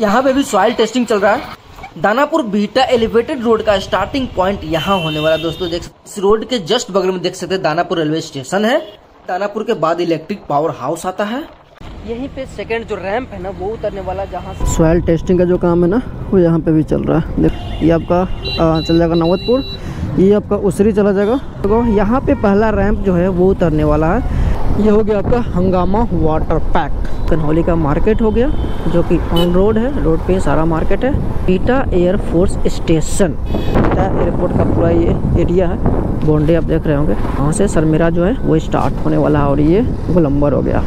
यहाँ पे भी सॉइल टेस्टिंग चल रहा है। दानापुर बीटा एलिवेटेड रोड का स्टार्टिंग पॉइंट यहाँ होने वाला दोस्तों। देख इस रोड के जस्ट बगल में देख सकते हैं दानापुर रेलवे स्टेशन है। दानापुर के बाद इलेक्ट्रिक पावर हाउस आता है। यहीं पे सेकंड जो रैंप है ना वो उतरने वाला, जहाँ से सॉइल टेस्टिंग का जो काम है ना वो यहाँ पे भी चल रहा है। देख ये आपका चल जाएगा नवतपुर, ये आपका उसरी चला जाएगा। तो यहाँ पे पहला रैंप जो है वो उतरने वाला है। ये हो गया आपका हंगामा वाटर पार्क। कन्हौली का मार्केट हो गया जो कि ऑन रोड है, रोड पे सारा मार्केट है। Beta air force station, beta airport का पूरा ये एरिया है। बाउंड्री आप देख रहे होंगे, वहाँ से सरमेरा जो है वो स्टार्ट होने वाला है और ये गोलंबर हो गया।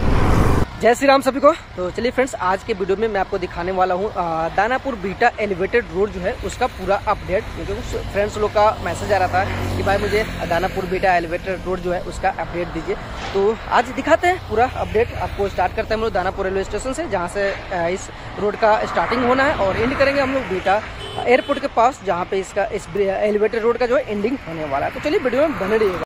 जय श्री राम सभी को। तो चलिए फ्रेंड्स, आज के वीडियो में मैं आपको दिखाने वाला हूँ दानापुर बीटा एलिवेटेड रोड जो है उसका पूरा अपडेट। क्योंकि फ्रेंड्स लोग का मैसेज आ रहा था कि भाई मुझे दानापुर बीटा एलिवेटेड रोड जो है उसका अपडेट दीजिए। तो आज दिखाते हैं पूरा अपडेट आपको। स्टार्ट करते हैं हम लोग दानापुर रेलवे स्टेशन से, जहाँ से इस रोड का स्टार्टिंग होना है, और एंड करेंगे हम लोग बीटा एयरपोर्ट के पास, जहाँ पे इसका इस एलिवेटेड रोड का जो है एंडिंग होने वाला है। तो चलिए वीडियो में बने रहिएगा।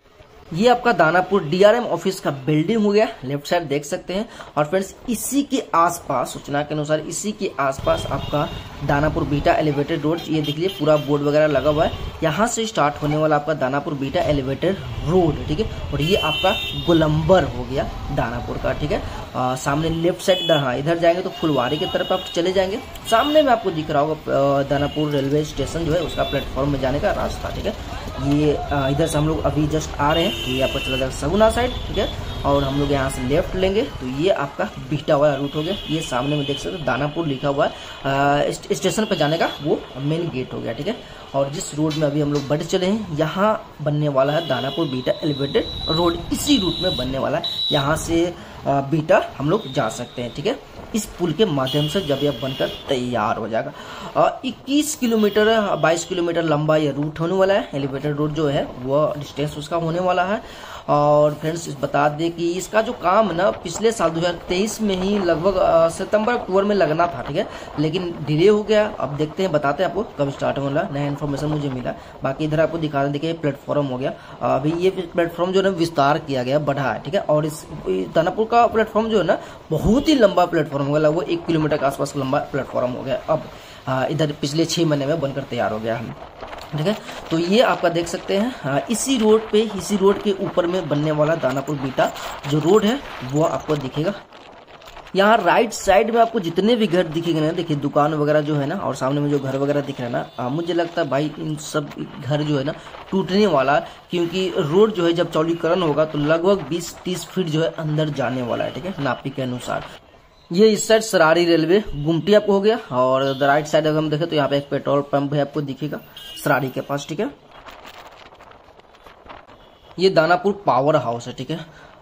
ये आपका दानापुर डीआरएम ऑफिस का बिल्डिंग हो गया, लेफ्ट साइड देख सकते हैं। और फ्रेंड्स इसी के आसपास, सूचना के अनुसार इसी के आसपास आपका दानापुर बीटा एलिवेटेड रोड, ये देख लीजिए पूरा बोर्ड वगैरह लगा हुआ है। यहाँ से स्टार्ट होने वाला आपका दानापुर बीटा एलिवेटेड रोड, ठीक है। और ये आपका गोलंबर हो गया दानापुर का, ठीक है। सामने लेफ्ट साइड हाँ इधर जाएंगे तो फुलवारी की तरफ आप चले जाएंगे। सामने में आपको दिख रहा होगा दानापुर रेलवे स्टेशन जो है उसका प्लेटफॉर्म में जाने का रास्ता, ठीक है। ये इधर से हम लोग अभी जस्ट आ रहे हैं, तो ये आपको चला जाएगा सगुना साइड, ठीक है। और हम लोग यहाँ से लेफ्ट लेंगे तो ये आपका बीटा वाला रूट हो गया। ये सामने में देख सकते हैं दानापुर लिखा हुआ है, स्टेशन पर जाने का वो मेन गेट हो गया, ठीक है। और जिस रोड में अभी हम लोग बढ़ चले हैं, यहाँ बनने वाला है दानापुर बीटा एलिवेटेड रोड। इसी रूट में बनने वाला है, यहाँ से बीटा हम लोग जा सकते हैं, ठीक है। इस पुल के माध्यम से जब यह बनकर तैयार हो जाएगा। 21 किलोमीटर 22 किलोमीटर लंबा ये रूट होने वाला है। एलिवेटेड रोड जो है वो डिस्टेंस उसका होने वाला है। और फ्रेंड्स बता दें कि इसका जो काम ना पिछले साल 2023 में ही लगभग सितंबर अक्टूबर में लगना था, ठीक है। लेकिन डिले हो गया। अब देखते हैं, बताते हैं आपको कब स्टार्ट होने वाला। नया इन्फॉर्मेशन मुझे मिला। बाकी इधर आपको दिखा दें, देखिए प्लेटफॉर्म हो गया। अभी ये प्लेटफॉर्म जो है ना विस्तार किया गया, बढ़ा है, ठीक है। और इस दानापुर का प्लेटफॉर्म जो है ना बहुत ही लंबा प्लेटफॉर्म हो गया, वो 1 किलोमीटर के आसपास लंबा प्लेटफॉर्म हो गया। अब इधर पिछले 6 महीने में बनकर तैयार हो गया है, ठीक है। तो ये आपका देख सकते हैं इसी रोड पे, इसी रोड के ऊपर में बनने वाला दानापुर बीटा जो रोड है वो आपको दिखेगा। यहाँ राइट साइड में आपको जितने भी घर दिखेंगे ना, देखिए दुकान वगैरह जो है ना, और सामने में जो घर वगैरह दिख रहा है ना, मुझे लगता है भाई इन सब घर जो है ना टूटने वाला है। क्योंकि रोड जो है जब चौड़ीकरण होगा तो लगभग 20-30 फीट जो है अंदर जाने वाला है, ठीक है, नापी के अनुसार। ये इस साइड सरारी रेलवे गुमटी आपको हो गया। और राइट साइड अगर हम देखें तो यहाँ पे एक पेट्रोल पंप भी आपको दिखेगा सरारी के पास, ठीक है। ये दानापुर पावर हाउस है, ठीक है।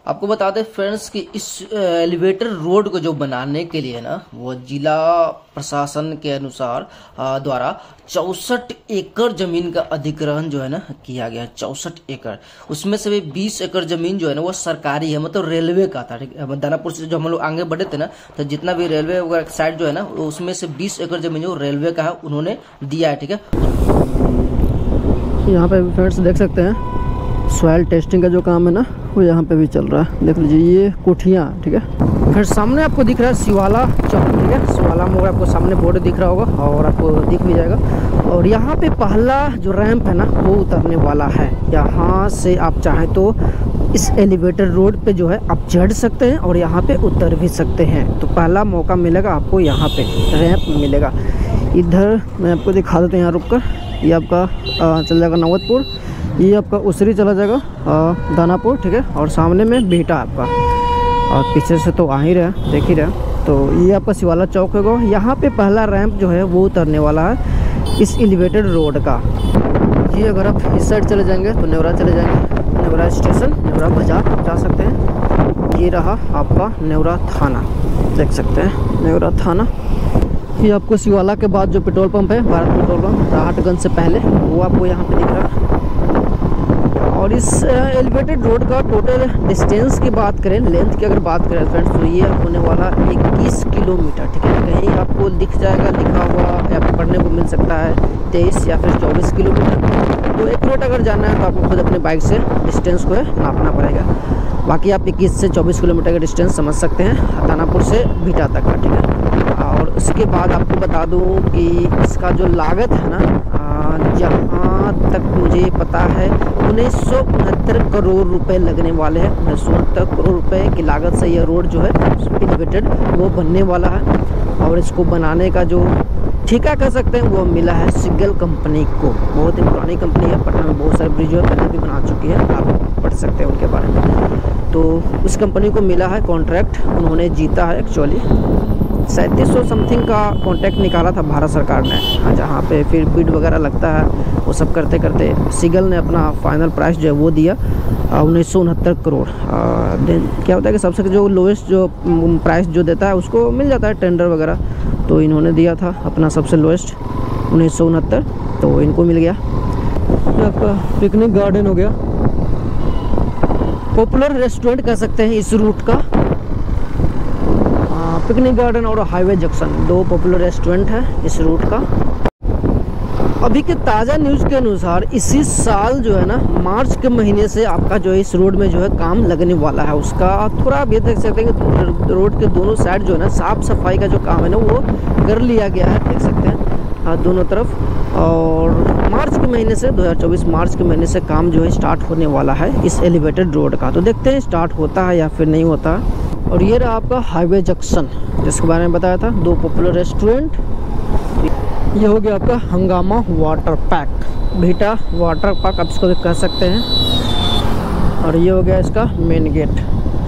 आपको बता दें फ्रेंड्स कि इस एलिवेटर रोड को जो बनाने के लिए ना वो जिला प्रशासन के अनुसार द्वारा 64 एकड़ जमीन का अधिग्रहण जो है ना किया गया है। 64 एकड़, उसमें से भी 20 एकड़ जमीन जो है ना वो सरकारी है, मतलब रेलवे का था, ठीक है। दानापुर से जो हम लोग आगे बढ़े थे ना, तो जितना भी रेलवे वगैरह साइड जो है ना उसमें से 20 एकड़ जमीन जो रेलवे का है उन्होंने दिया है, ठीक है। यहाँ पे फ्रेंड्स देख सकते हैं सॉइल टेस्टिंग का जो काम है ना वो यहाँ पे भी चल रहा है। देख लीजिए ये कोठियाँ, ठीक है। फिर सामने आपको दिख रहा है शिवाला चौक, ठीक है। शिवाला मोड़ आपको सामने बोर्ड दिख रहा होगा और आपको दिख भी जाएगा। और यहाँ पे पहला जो रैंप है ना वो उतरने वाला है। यहाँ से आप चाहें तो इस एलिवेटर रोड पे जो है आप चढ़ सकते हैं और यहाँ पे उतर भी सकते हैं। तो पहला मौका मिलेगा आपको, यहाँ पे रैंप मिलेगा। इधर मैं आपको दिखा देता हूँ, यहाँ रुक कर ये आपका चल जाएगा नवतपुर, ये आपका उसरी चला जाएगा दानापुर, ठीक है। और सामने में बीटा आपका, और पीछे से तो आ ही रहा, देख ही रहा। तो ये आपका शिवाला चौक होगा। यहाँ पे पहला रैंप जो है वो उतरने वाला है इस एलिवेटेड रोड का। ये अगर आप इस साइड चले जाएंगे तो नेवरा चले जाएंगे, नेवरा स्टेशन, नेवरा बाजार जा सकते हैं। ये रहा आपका नेवरा थाना, देख सकते हैं नेवरा थाना। ये आपको शिवाला के बाद जो पेट्रोल पंप है, भारत पेट्रोल पंप राहटगंज से पहले, वो आपको यहाँ पे दिख रहा है। और इस एलिवेटेड रोड का टोटल डिस्टेंस की बात करें, लेंथ की अगर बात करें फ्रेंड्स, तो ये होने वाला 21 किलोमीटर, ठीक है। कहीं आपको दिख जाएगा लिखा हुआ या पढ़ने को मिल सकता है 23 या फिर 24 किलोमीटर। तो एक रोड अगर जाना है तो आपको खुद अपने बाइक से डिस्टेंस को नापना पड़ेगा। बाकी आप 21 से 24 किलोमीटर का डिस्टेंस समझ सकते हैं दानापुर से बीटा तक का, ठीक है। और उसके बाद आपको बता दूं कि इसका जो लागत है ना, जहाँ तक मुझे पता है 1969 करोड़ रुपए लगने वाले हैं। 1969 करोड़ रुपए की लागत से यह रोड जो है एलिवेटेड वो बनने वाला है। और इसको बनाने का जो ठेका कह सकते हैं वो मिला है सिग्गल कंपनी को। बहुत ही पुरानी कंपनी है, पटना में बहुत सारे ब्रिज जो है पहले भी बना चुकी है, आप पढ़ सकते हैं उनके बारे में। तो उस कंपनी को मिला है कॉन्ट्रैक्ट, उन्होंने जीता है एक्चुअली 3700 समथिंग का कॉन्ट्रैक्ट निकाला था भारत सरकार ने, जहाँ पे फिर बिड वगैरह लगता है, वो सब करते करते सिग्गल ने अपना फाइनल प्राइस जो है वो दिया 1969 करोड़। क्या होता है कि सबसे जो लोएस्ट जो प्राइस जो देता है उसको मिल जाता है टेंडर वगैरह, तो इन्होंने दिया था अपना सबसे लोएस्ट 1969, तो इनको मिल गया। ये आपका पिकनिक गार्डन हो गया, पॉपुलर रेस्टोरेंट कह सकते हैं इस रूट का। पिकनिक गार्डन और हाईवे जंक्शन दो पॉपुलर रेस्टोरेंट है इस रूट का। अभी के ताज़ा न्यूज़ के अनुसार इसी साल जो है ना मार्च के महीने से आपका जो है इस रोड में जो है काम लगने वाला है। उसका थोड़ा आप ये देख सकते हैं कि रोड के दोनों साइड जो है ना साफ़ सफाई का जो काम है ना वो कर लिया गया है, देख सकते हैं दोनों तरफ। और मार्च के महीने से 2024 मार्च के महीने से काम जो है स्टार्ट होने वाला है इस एलिवेटेड रोड का। तो देखते हैं स्टार्ट होता है या फिर नहीं होता। और ये रहा आपका हाईवे जंक्शन जिसके बारे में बताया था, दो पॉपुलर रेस्टोरेंट। ये हो गया आपका हंगामा water park, Bhita water park आप इसको भी कह सकते हैं। और ये हो गया इसका मेन गेट,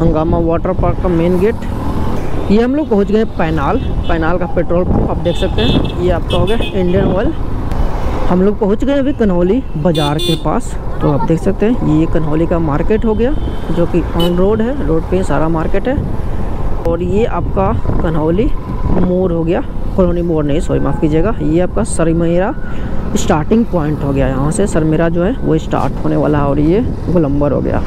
हंगामा वाटर पार्क का मेन गेट। ये हम लोग पहुंच गए पैनाल का पेट्रोल पंप आप देख सकते हैं। ये आपका हो गया इंडियन ऑयल। हम लोग पहुंच गए अभी कन्हौली बाज़ार के पास, तो आप देख सकते हैं ये कन्हौली का मार्केट हो गया जो कि ऑन रोड है, रोड पे सारा मार्केट है। और ये आपका कन्हौली मोड़ हो गया, कॉलोनी मोड़ नहीं, सॉरी माफ़ कीजिएगा। ये आपका सरमेरा स्टार्टिंग पॉइंट हो गया, यहाँ से सरमेरा जो है वो स्टार्ट होने वाला है। और ये गोलंबर हो गया,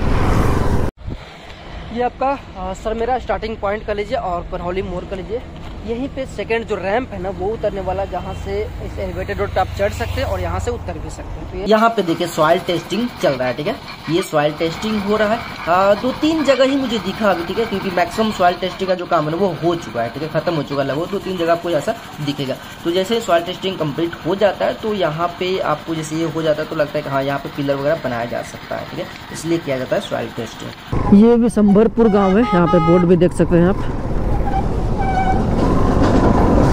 ये आपका सरमेरा स्टार्टिंग पॉइंट कर लीजिए और कन्हौली मोड़ कर लीजिए। यहीं पे सेकंड जो रैंप है ना वो उतरने वाला, जहाँ से इस एलिवेटेड रोड पे आप चढ़ सकते हैं और यहाँ से उतर भी सकते हैं। तो यहाँ पे देखिए सॉइल टेस्टिंग चल रहा है, ठीक है। ये सॉइल टेस्टिंग हो रहा है 2-3 जगह ही मुझे दिखा अभी, ठीक है, क्योंकि मैक्सिमम सॉइल टेस्टिंग का जो काम है ना वो हो चुका है, ठीक है, खत्म हो चुका है। लगभग 2-3 जगह आपको ऐसा दिखेगा। तो जैसे सॉइल टेस्टिंग कंप्लीट हो जाता है तो यहाँ पे आपको जैसे ये हो जाता है तो लगता है कि हाँ यहाँ पे पिलर वगैरह बनाया जा सकता है, ठीक है, इसलिए किया जाता है सॉइल टेस्टिंग। ये भी संभरपुर गाँव है, यहाँ पे बोर्ड भी देख सकते हैं आप।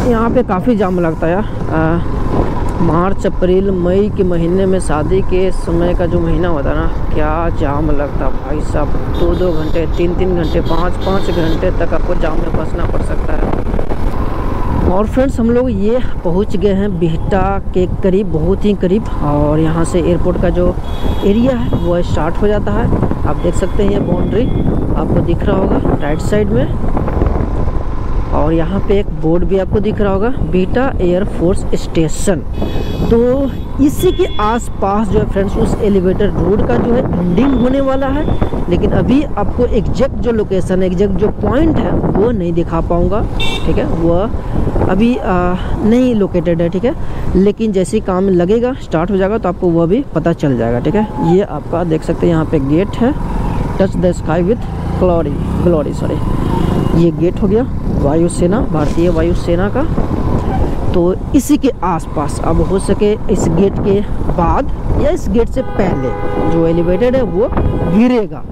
यहाँ पे काफ़ी जाम लगता है यार। मार्च अप्रैल मई के महीने में शादी के समय का जो महीना होता है ना, क्या जाम लगता भाई साहब। 2-2 घंटे 3-3 घंटे 5-5 घंटे तक आपको जाम में फंसना पड़ सकता है। और फ्रेंड्स हम लोग ये पहुँच गए हैं बिहटा के करीब, बहुत ही करीब। और यहाँ से एयरपोर्ट का जो एरिया है वो स्टार्ट हो जाता है। आप देख सकते हैं ये बाउंड्री आपको दिख रहा होगा राइट साइड में। और यहाँ पे एक बोर्ड भी आपको दिख रहा होगा, बिहटा एयरफोर्स स्टेशन। तो इसी के आसपास जो है फ्रेंड्स उस एलिवेटेड रोड का जो है एंडिंग होने वाला है। लेकिन अभी आपको एग्जैक्ट जो लोकेशन है, एग्जैक्ट जो पॉइंट है वो नहीं दिखा पाऊँगा, ठीक है, वो अभी नहीं लोकेटेड है, ठीक है। लेकिन जैसे ही काम लगेगा स्टार्ट हो जाएगा तो आपको वह भी पता चल जाएगा, ठीक है। ये आपका देख सकते हैं यहाँ पे गेट है, touch the sky with glory sorry, ये गेट हो गया वायुसेना, भारतीय वायुसेना का। तो इसी के आसपास अब हो सके इस गेट के बाद या इस गेट से पहले जो एलिवेटेड है वो गिरेगा,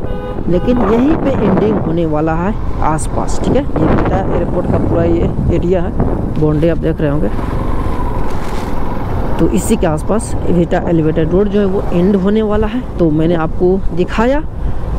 लेकिन यहीं पे एंडिंग होने वाला है आसपास, ठीक है। ये बिहटा एयरपोर्ट का पूरा ये एरिया है, बाउंड्री आप देख रहे होंगे। तो इसी के आसपास बिहटा एलिवेटेड रोड जो है वो एंड होने वाला है। तो मैंने आपको दिखाया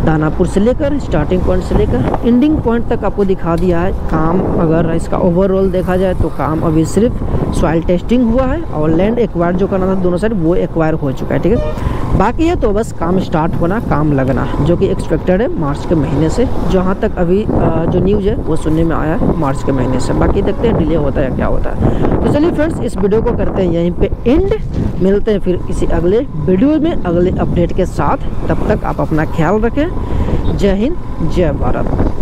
दानापुर से लेकर स्टार्टिंग पॉइंट से लेकर एंडिंग पॉइंट तक आपको दिखा दिया है। काम अगर इसका ओवरऑल देखा जाए तो काम अभी सिर्फ सॉइल टेस्टिंग हुआ है और लैंड एक्वायर जो करना था दोनों साइड वो एक्वायर हो चुका है, ठीक है। बाकी है तो बस काम स्टार्ट होना, काम लगना, जो कि एक्सपेक्टेड है मार्च के महीने से। जहाँ तक अभी जो न्यूज़ है वो सुनने में आया है मार्च के महीने से। बाकी देखते हैं डिले होता है या क्या होता है। तो चलिए फ्रेंड्स इस वीडियो को करते हैं यहीं पे एंड, मिलते हैं फिर किसी अगले वीडियो में अगले अपडेट के साथ। तब तक आप अपना ख्याल रखें। जय हिंद, जय भारत।